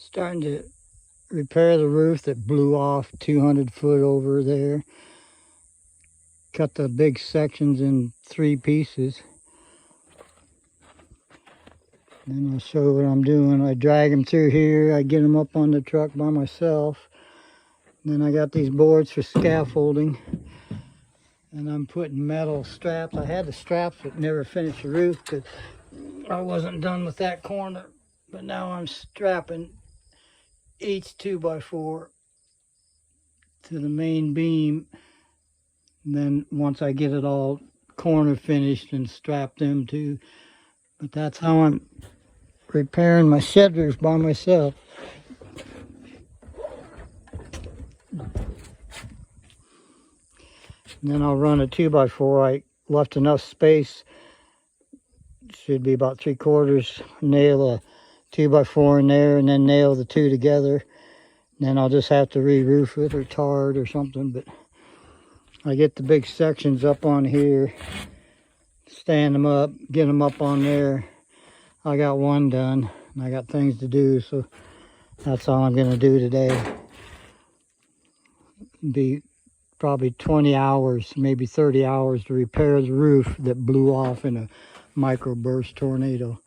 Starting to repair the roof that blew off 200 foot over there. Cut the big sections in 3 pieces. Then I'll show what I'm doing. I drag them through here. I get them up on the truck by myself. Then I got these boards for scaffolding. And I'm putting metal straps. I had the straps but never finished the roof because I wasn't done with that corner. But now I'm strapping each 2x4 to the main beam. And then once I get it all corner finished and strap them too. But that's how I'm repairing my shed roof by myself. And then I'll run a 2x4. I left enough space. Should be about 3/4. Nail a 2x4 in there and then nail the two together. And then I'll just have to re-roof it or tar it or something. But I get the big sections up on here, stand them up, get them up on there. I got one done and I got things to do, so that's all I'm going to do today. Be probably 20 hours, maybe 30 hours to repair the roof that blew off in a microburst tornado.